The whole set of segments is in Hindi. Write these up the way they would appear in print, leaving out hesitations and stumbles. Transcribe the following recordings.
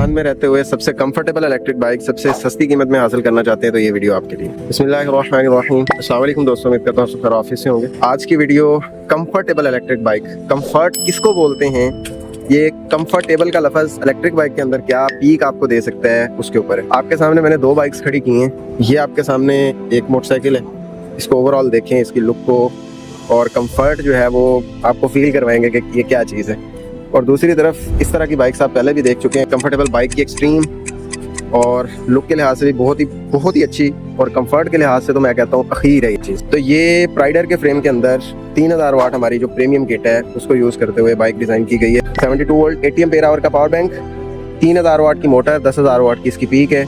पाकिस्तान में रहते हुए सबसे कंफर्टेबल इलेक्ट्रिक बाइक सबसे सस्ती कीमत में हासिल करना चाहते हैं तो ये वीडियो आपके लिए। बिस्मिल्लाहिर्रहमानिर्रहीम। अस्सलाम वालेकुम दोस्तों, उम्मीद करता हूँ सब खैर ऑफिस से होंगे। आज की video comfortable electric bike, comfort किसको बोलते हैं, ये कंफर्टेबल का लफ्ज इलेक्ट्रिक बाइक के अंदर क्या पीक आपको दे सकता है उसके ऊपर है। आपके सामने मैंने दो बाइक्स खड़ी की हैं। ये आपके सामने एक मोटरसाइकिल है, इसको ओवरऑल देखें, इसकी लुक को और कंफर्ट जो है वो आपको फील करवाएंगे कि ये क्या चीज़ है। और दूसरी तरफ इस तरह की बाइक्स आप पहले भी देख चुके हैं। कंफर्टेबल बाइक की एक्सट्रीम और लुक के लिहाज से भी बहुत ही अच्छी, और कंफर्ट के लिहाज से तो मैं कहता हूँ अखीर है ये चीज़। तो ये प्राइडर के फ्रेम के अंदर 3000 वाट हमारी जो प्रीमियम किट है उसको यूज़ करते हुए बाइक डिज़ाइन की गई है। 72 वोल्ट 80 एम्पेयर आवर का पावर बैंक, 3000 वाट की मोटर, 10,000 वाट की इसकी पीक है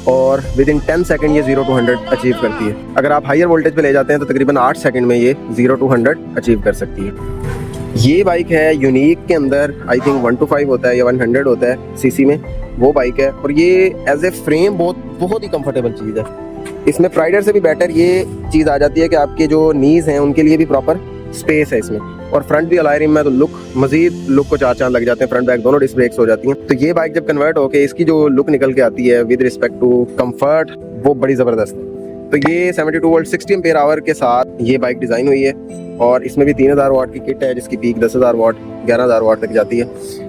और विद इन 10 सेकंड ये 0 to 100 अचीव करती है। अगर आप हायर वोल्टेज पे ले जाते हैं तो तकरीबन 8 सेकंड में ये 0 to 100 अचीव कर सकती है। ये बाइक है यूनिक के अंदर, आई थिंक 1 to 5 होता है या 100 होता है सीसी में, वो बाइक है। और ये एज ए फ्रेम बहुत ही कंफर्टेबल चीज़ है। इसमें प्राइडर से भी बेटर ये चीज़ आ जाती है कि आपके जो नीज हैं उनके लिए भी प्रॉपर स्पेस है इसमें, और फ्रंट भी अलॉय रिम में, तो मजीद लुक को चार चांद लग जाते हैं। फ्रंट बैक दोनों डिस्क ब्रेक्स हो जाती हैं। तो ये बाइक जब कन्वर्ट होके इसकी जो लुक निकल के आती है विद रिस्पेक्ट टू कंफर्ट, वो बड़ी ज़बरदस्त है। तो ये 72 वोल्ट 60 एम्पेयर आवर के साथ ये बाइक डिज़ाइन हुई है और इसमें भी 3000 वाट की किट है जिसकी पीक 10,000 वाट 11,000 वाट तक जाती है।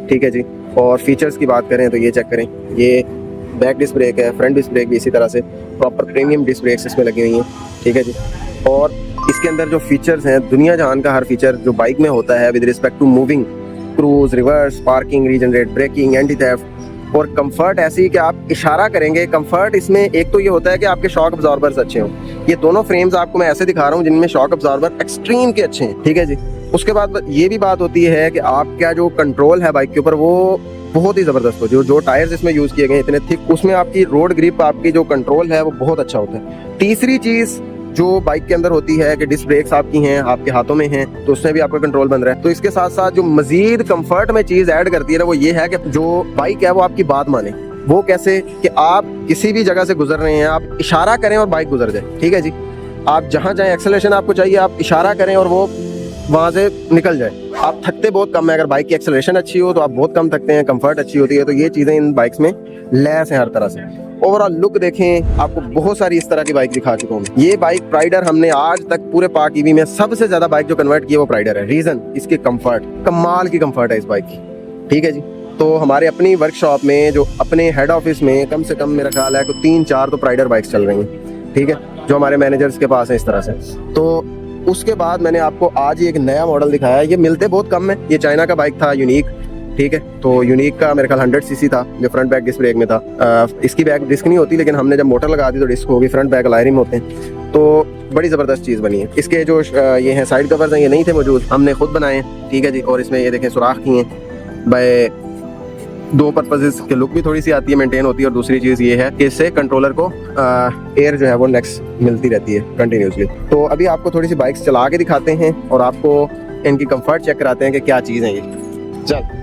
ठीक है जी। और फीचर्स की बात करें तो ये चेक करें, ये बैक डिस्क ब्रेक है, फ्रंट डिस्क ब्रेक भी इसी तरह से प्रॉपर प्रीमियम डिस्क ब्रेक्स इसमें लगी हुई हैं। ठीक है जी। और इसके अंदर जो फीचर्स हैं, दुनिया जहान का हर फीचर जो बाइक में होता है with respect to moving, cruise, reverse, parking, regenerate braking, anti theft और कंफर्ट ऐसी कि आप इशारा करेंगे। कंफर्ट इसमें एक तो ये होता है कि आपके शॉक अब्जॉर्बर्स अच्छे हों। ये दोनों फ्रेम्स आपको मैं ऐसे दिखा रहा हूँ जिनमें शॉक अब्जॉर्बर एक्सट्रीम के अच्छे हैं। ठीक है जी। उसके बाद ये भी बात होती है कि आपका जो कंट्रोल है बाइक के ऊपर वो बहुत ही ज़बरदस्त हो। जो टायर्स इसमें यूज़ किए गए इतने थिक, उसमें आपकी रोड ग्रिप, आपकी जो कंट्रोल है वो बहुत अच्छा होता है। तीसरी चीज़ जो बाइक के अंदर होती है कि डिस्क ब्रेक्स आपकी हैं, आपके हाथों में हैं, तो उसमें भी आपका कंट्रोल बन रहा है। तो इसके साथ साथ जो मजीद कंफर्ट में चीज़ ऐड करती है ना, वो ये है कि जो बाइक है वो आपकी बात माने। वो कैसे कि आप किसी भी जगह से गुजर रहे हैं, आप इशारा करें और बाइक गुजर जाए। ठीक है जी। आप जहाँ जाएँ, एक्सेलरेशन आपको चाहिए, आप इशारा करें और वो वहाँ से निकल जाए। आप थकते बहुत कम है। अगर बाइक की एक्सेलरेशन अच्छी हो तो आप बहुत कम थकते हैं, कंफर्ट अच्छी होती है। तो ये चीज़ें इन बाइक्स में लैस हैं हर तरह से। ओवरऑल लुक देखें, आपको बहुत सारी इस तरह की बाइक दिखा चुका हूँ। ये बाइक प्राइडर हमने आज तक पूरे पाक ईवी में सबसे ज्यादा बाइक जो कन्वर्ट की है वो प्राइडर है। रीजन इसकी कंफर्ट, कमाल की कंफर्ट है इस बाइक की। ठीक है जी। तो हमारे अपनी वर्कशॉप में, जो अपने हेड ऑफिस में, कम से कम मेरा ख्याल है कि 3-4 तो प्राइडर बाइक्स चल रही हैं। ठीक है, जो हमारे मैनेजर्स के पास है इस तरह से। तो उसके बाद मैंने आपको आज ही एक नया मॉडल दिखाया है। ये मिलते बहुत कम है। ये चाइना का बाइक था, यूनिक। ठीक है। तो यूनिक का मेरे ख्याल 100 सीसी था जो फ्रंट बैक डिस्क ब्रेक में था। इसकी बैक डिस्क नहीं होती, लेकिन हमने जब मोटर लगा दी तो डिस्क होगी, फ्रंट बैक अलॉय रिम होते हैं। तो बड़ी ज़बरदस्त चीज़ बनी है। इसके जो ये हैं साइड कवर्स हैं, ये नहीं थे मौजूद, हमने खुद बनाए हैं। ठीक है जी। और इसमें ये देखें सुराख किए हैं बाय दो पर्पजेस के, लुक भी थोड़ी सी आती है, मेंटेन होती है। और दूसरी चीज़ ये है कि इससे कंट्रोलर को एयर जो है वो नेक्स्ट मिलती रहती है कंटिन्यूसली। तो अभी आपको थोड़ी सी बाइक्स चला के दिखाते हैं और आपको इनकी कंफर्ट चेक कराते हैं कि क्या चीज़ है ये। चल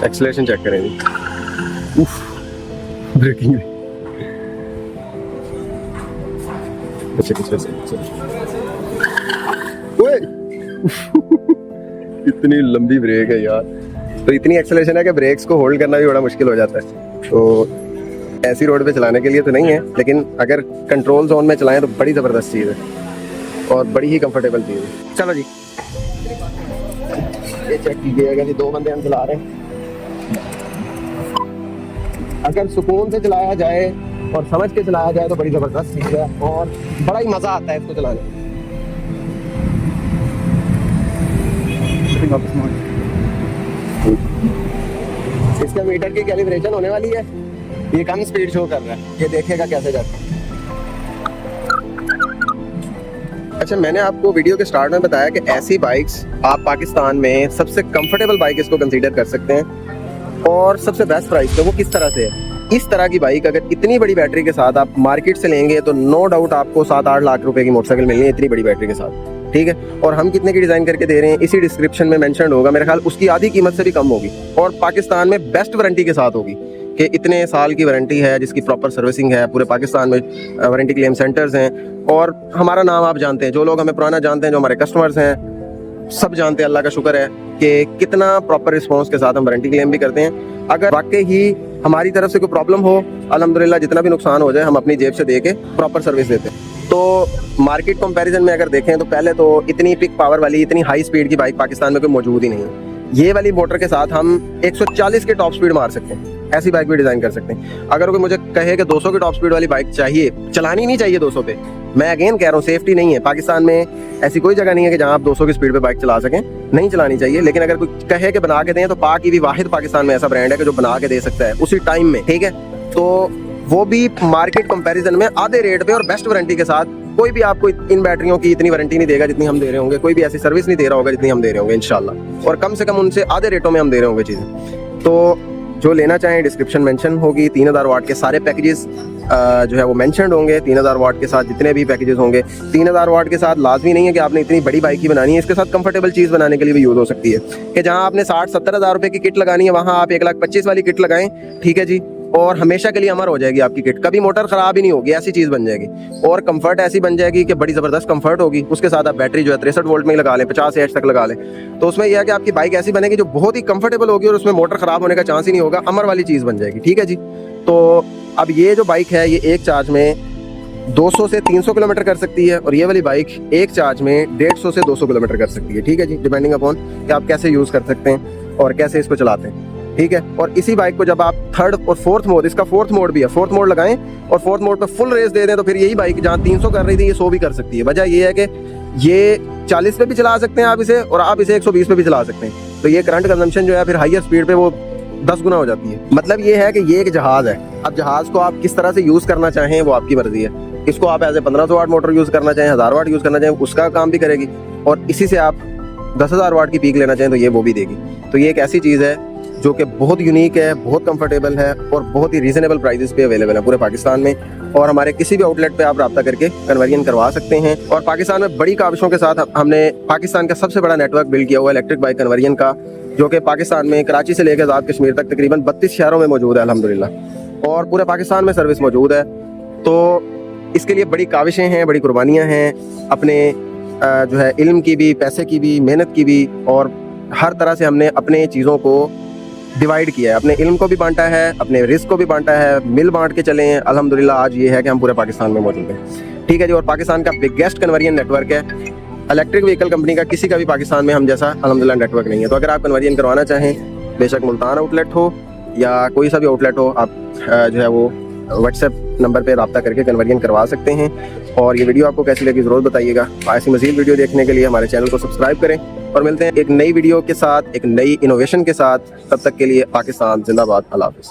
एक्सेलरेशन चेक करेंगे। उफ, ब्रेकिंग इतनी लंबी ब्रेक है यार। तो इतनी एक्सेलरेशन है कि ब्रेक्स को होल्ड करना भी बड़ा मुश्किल हो जाता है। तो ऐसी रोड पे चलाने के लिए तो नहीं है, लेकिन अगर कंट्रोल जोन में चलाएं तो बड़ी ज़बरदस्त चीज़ है और बड़ी ही कंफर्टेबल चीज़ है। चलो जी, ये चेक कीजिएगा कि 2 बंदे हम चला रहे हैं। अगर सुकून से चलाया जाए और समझ के चलाया जाए तो बड़ी ज़बरदस्त चीज़ है और बड़ा ही मज़ा आता है इसको चलाने में। इसका मीटर की कैलिब्रेशन होने वाली है। ये कम स्पीड शो कर रहा है, ये देखेगा कैसे जाता है। अच्छा, मैंने आपको वीडियो के स्टार्ट में बताया कि ऐसी बाइक्स आप पाकिस्तान में सबसे कंफर्टेबल बाइक इसको कंसीडर कर सकते हैं और सबसे बेस्ट प्राइस पे। वो किस तरह से है? इस तरह की बाइक अगर इतनी बड़ी बैटरी के साथ आप मार्केट से लेंगे तो नो डाउट आपको 7-8 लाख रुपए की मोटरसाइकिल मिलनी है इतनी बड़ी बैटरी के साथ। ठीक है। और हम कितने की डिज़ाइन करके दे रहे हैं इसी डिस्क्रिप्शन में मेंशन होगा। मेरे ख्याल उसकी आधी कीमत से भी कम होगी और पाकिस्तान में बेस्ट वारंटी के साथ होगी कि इतने साल की वारंटी है, जिसकी प्रॉपर सर्विसिंग है। पूरे पाकिस्तान में वारंटी क्लेम सेंटर्स हैं और हमारा नाम आप जानते हैं, जो लोग हमें पुराना जानते हैं, जो हमारे कस्टमर्स हैं, सब जानते हैं, अल्लाह का शुक्र है कि कितना प्रॉपर रिस्पॉन्स के साथ हम वारंटी क्लेम भी करते हैं। अगर वाकई ही हमारी तरफ से कोई प्रॉब्लम हो, अल्हम्दुलिल्लाह जितना भी नुकसान हो जाए हम अपनी जेब से दे के प्रॉपर सर्विस देते हैं। तो मार्केट कंपैरिजन में अगर देखें तो पहले तो इतनी पिक पावर वाली, इतनी हाई स्पीड की बाइक पाकिस्तान में कोई मौजूद ही नहीं है। ये वाली मोटर के साथ हम 140 के टॉप स्पीड मार सकते हैं, ऐसी बाइक भी डिजाइन कर सकते हैं। अगर कोई मुझे कहे कि 200 की टॉप स्पीड वाली बाइक चाहिए, चलानी नहीं चाहिए 200 पे, मैं अगेन कह रहा हूँ सेफ्टी नहीं है। पाकिस्तान में ऐसी कोई जगह नहीं है कि जहाँ आप 200 की स्पीड पे बाइक चला सकें, नहीं चलानी चाहिए। लेकिन अगर कोई कहे कि बना के दें, तो पाक ईवी वाहिद पाकिस्तान में ऐसा ब्रांड है कि जो बना के दे सकता है उसी टाइम में, ठीक है। तो वो भी मार्केट कंपैरिजन में आधे रेट पे और बेस्ट वारंटी के साथ। कोई भी आपको इन बैटरियों की इतनी वारंटी नहीं देगा जितनी हम दे रहे होंगे, कोई भी ऐसी सर्विस नहीं दे रहा होगा जितनी हम दे रहे होंगे इंशाल्लाह, और कम से कम उनसे आधे रेटों में हम दे रहे होंगे चीज़ें। तो जो लेना चाहें डिस्क्रिप्शन मेंशन होगी, 3000 वाट के सारे पैकेजेस जो है वो मेंशनड होंगे। 3000 वाट के साथ जितने भी पैकेजेस होंगे, 3000 वाट के साथ लाजमी नहीं है कि आपने इतनी बड़ी बाइक ही बनानी है, इसके साथ कंफर्टेबल चीज़ बनाने के लिए भी यूज़ हो सकती है कि जहाँ आपने 60-70 हज़ार रुपये की किट लगानी है, वहाँ आप 1,25,000 वाली किट लगाएं, ठीक है जी, और हमेशा के लिए अमर हो जाएगी आपकी किट, कभी मोटर खराब ही नहीं होगी, ऐसी चीज़ बन जाएगी। और कंफर्ट ऐसी बन जाएगी कि बड़ी ज़बरदस्त कंफर्ट होगी। उसके साथ आप बैटरी जो है 63 वोल्ट में लगा लें, 50 एच तक लगा लें, तो उसमें यह है कि आपकी बाइक ऐसी बनेगी जो बहुत ही कंफर्टेबल होगी और उसमें मोटर खराब होने का चांस ही नहीं होगा, अमर वाली चीज़ बन जाएगी, ठीक है जी। तो अब ये जो बाइक है ये एक चार्ज में 200 से 300 किलोमीटर कर सकती है, और ये वाली बाइक एक चार्ज में 150 से 200 किलोमीटर कर सकती है, ठीक है जी, डिपेंडिंग अपॉन कि आप कैसे यूज़ कर सकते हैं और कैसे इसको चलाते हैं, ठीक है। और इसी बाइक को जब आप थर्ड और फोर्थ मोड, इसका फोर्थ मोड भी है, फोर्थ मोड लगाएं और फोर्थ मोड पे फुल रेस दे दें, तो फिर यही बाइक जहाँ 300 कर रही थी ये 100 भी कर सकती है। वजह ये है कि ये 40 पे भी चला सकते हैं आप इसे, और आप इसे 120 पे भी चला सकते हैं। तो ये करंट कंजम्पशन जो है फिर हाइयर स्पीड पे वो 10 गुना हो जाती है। मतलब ये है कि ये एक जहाज है, अब जहाज को आप किस तरह से यूज़ करना चाहें वो आपकी मर्जी है। इसको आप as a 1500 watt motor use करना चाहें, 1000 वाट यूज़ करना चाहें, उसका काम भी करेगी, और इसी से आप 10,000 वाट की पीक लेना चाहें तो ये वो भी देगी। तो ये एक ऐसी चीज़ है जो कि बहुत यूनिक है, बहुत कंफर्टेबल है और बहुत ही रीजनेबल प्राइसेस पे अवेलेबल है पूरे पाकिस्तान में। और हमारे किसी भी आउटलेट पे आप रब्ता करके कन्वर्जन करवा सकते हैं। और पाकिस्तान में बड़ी काविशों के साथ हमने पाकिस्तान का सबसे बड़ा नेटवर्क बिल्ड किया हुआ है इलेक्ट्रिक बाइक कन्वर्जन का, जो कि पाकिस्तान में कराची से लेकर आज़ाद कश्मीर तक तकरीबन 32 शहरों में मौजूद है अल्हम्दुलिल्लाह, और पूरे पाकिस्तान में सर्विस मौजूद है। तो इसके लिए बड़ी काविशें हैं, बड़ी कुर्बानियाँ हैं, अपने जो है इल्म की भी, पैसे की भी, मेहनत की भी, और हर तरह से हमने अपने चीज़ों को डिवाइड किया है, अपने इल्म को भी बांटा है, अपने रिस्क को भी बांटा है, मिल बांट के चले हैं। अल्हम्दुलिल्लाह आज ये है कि हम पूरे पाकिस्तान में मौजूद हैं, ठीक है जी। और पाकिस्तान का बिगेस्ट कन्वर्जन नेटवर्क है इलेक्ट्रिक व्हीकल कंपनी का, किसी का भी पाकिस्तान में हम जैसा अल्हम्दुलिल्लाह नेटवर्क नहीं है। तो अगर आप कन्वर्जन करवाना चाहें, बेशक मुल्तान आउटलेट हो या कोई सा भी आउटलेट हो, आप जो है वो व्हाट्सएप नंबर पे रब्ता करके कन्वर्जन करवा सकते हैं। और ये वीडियो आपको कैसी लगी ज़रूर बताइएगा। ऐसी मज़ीद वीडियो देखने के लिए हमारे चैनल को सब्सक्राइब करें, और मिलते हैं एक नई वीडियो के साथ, एक नई इनोवेशन के साथ। तब तक के लिए पाकिस्तान जिंदाबाद, अल्लाह हाफ़िज़।